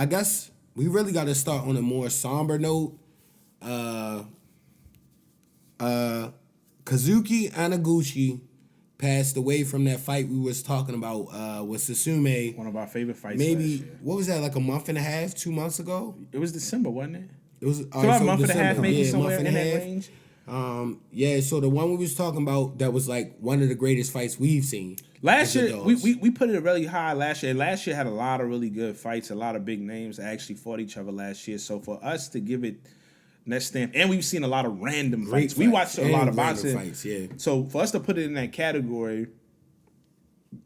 I guess we really got to start on a more somber note. Kazuki Anaguchi passed away from that fight we was talking about with Susume. One of our favorite fights. Maybe last year. what was that, like a month and a half, 2 months ago? It was December, wasn't it? It was So a month and a half, maybe somewhere in that range. So the one we was talking about that was like one of the greatest fights we've seen. Last year, we put it really high last year. Last year had a lot of really good fights, a lot of big names that actually fought each other last year. So for us to give it that stamp, and we've seen a lot of random fights. We watched a lot of boxing fights, yeah. So for us to put it in that category,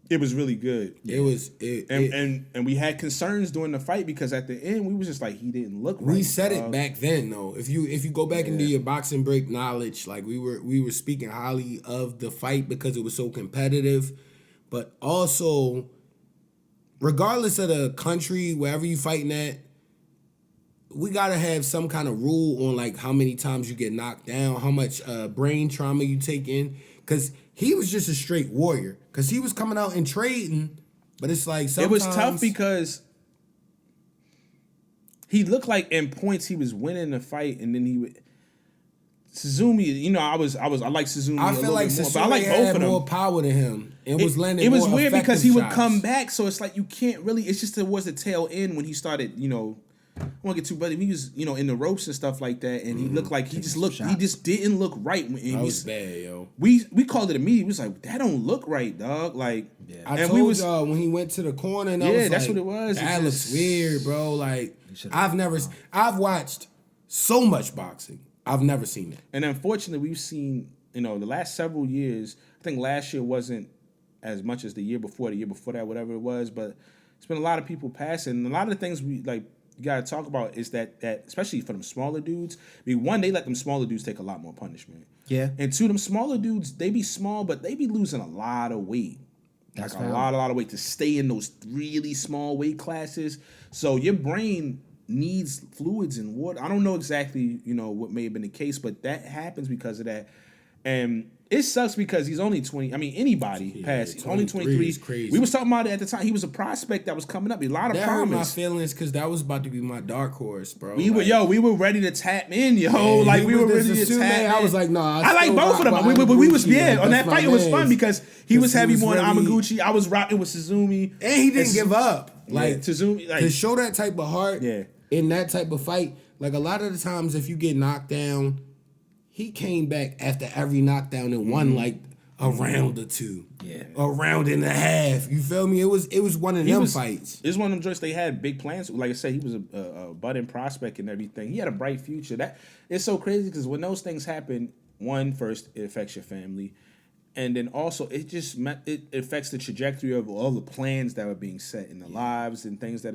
it was really good. It was, and we had concerns during the fight because at the end we was just like, he didn't look right. We said it back then though. If you go back into your boxing break knowledge, like we were speaking highly of the fight because it was so competitive, but also regardless of the country, wherever you fighting at, we gotta have some kind of rule on like how many times you get knocked down, how much brain trauma you take in, because he was just a straight warrior. Because he was coming out and trading, but it's like sometimes... It was tough because he looked like in points he was winning the fight, and then he would... Suzumi, I like Suzumi. I feel like Suzumi I like both of them. More power than him. It was landing. It was more weird because he shots. would come back, so it's like you can't really. It's just towards the tail end when he started. I won't get too, but he was in the ropes and stuff like that, and he looked like he just didn't look right. And that was bad, yo. We called it immediately. We was like, that don't look right, dog. Like, I told y'all when he went to the corner, and that's what it was. That looks weird, bro. Like I've watched so much boxing. I've never seen it. And unfortunately, we've seen, the last several years, I think last year wasn't as much as the year before that, whatever it was, but it's been a lot of people passing. And a lot of the things we, like, you got to talk about is that especially for them smaller dudes, one, they let them smaller dudes take a lot more punishment. Yeah. And two, them smaller dudes, they be small, but they be losing a lot of weight. Like a lot of weight to stay in those really small weight classes. So your brain needs fluids and water. I don't know exactly, what may have been the case, but that happens because of that. And it sucks because he's only 20. I mean, anybody past. He's only 23. Is crazy. We was talking about it at the time. He was a prospect that was coming up. A lot of that promise. Hurt my feelings because that was about to be my dark horse, bro. We were ready to tap in, yo. Yeah, we were ready to tap in. I was like, nah. I like both of them. We was on that fight. It was fun because he was heavy more than Anaguchi. I was rocking with Suzumi, and he didn't give up. Like Suzumi, to show that type of heart. Yeah. In that type of fight, like a lot of the times if you get knocked down, he came back after every knockdown and won like a round or two. Yeah. A round and a half. You feel me? It was one of them fights. It was one of them joints they had big plans. Like I said, he was a budding prospect and everything. He had a bright future. That it's so crazy because when those things happen, first, it affects your family. And then also it affects the trajectory of all the plans that were being set in the lives and things that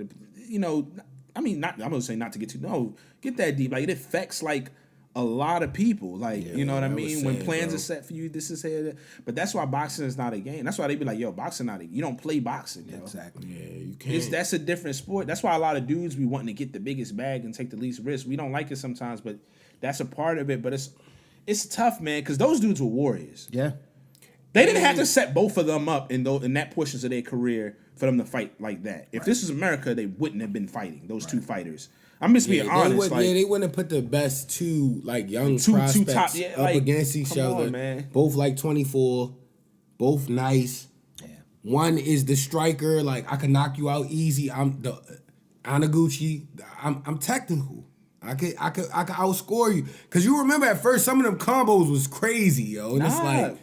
I'm gonna say not to get that deep. Like it affects like a lot of people. Like you know what I mean? When plans are set for you, this is here. But that's why boxing is not a game. That's why they be like, yo, boxing not a you don't play boxing, yo. Exactly. Yeah, you can't. That's a different sport. That's why a lot of dudes be wanting to get the biggest bag and take the least risk. We don't like it sometimes, but that's a part of it. But it's tough, man, because those dudes were warriors. Yeah. They didn't have to set both of them up in that portions of their career for them to fight like that. If this was America, they wouldn't have been fighting, those two fighters. I'm just being honest. They wouldn't have put the best two like young prospects top, up against each other. On, man. Both like 24, both nice. Yeah. One is the striker, like I can knock you out easy. I'm the Anaguchi. I'm technical. I could outscore you. Cause you remember at first some of them combos was crazy, yo. And it's like,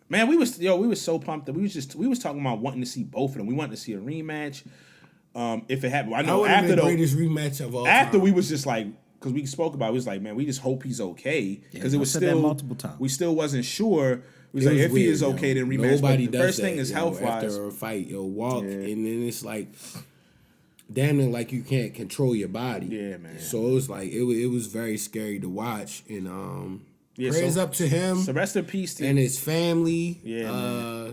man, we was so pumped that we was talking about wanting to see both of them. We wanted to see a rematch. If it happened, I know after the greatest rematch of all after time. We was just like, because we spoke about it, we was like, man, we just hope he's okay because it was still multiple times. We still wasn't sure. We was like, if he is okay, then rematch. Nobody but the does first that, thing is health wise. After a fight, walk, and then it's like, damn near like you can't control your body. Yeah, man. So it was like it was very scary to watch, and prayers up to him. So rest in peace to and his family. Yeah.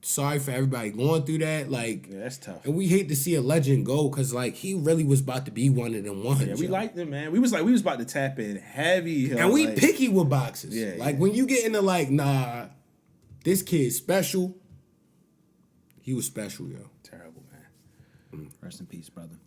Sorry for everybody going through that. Like, yeah, that's tough. And we hate to see a legend go because like he really was about to be one of them ones. Yeah, we liked him, man. We was about to tap in heavy, and we picky with boxers. Yeah, like when you get into like, nah, this kid's special. He was special, yo. Terrible, man. Rest in peace, brother.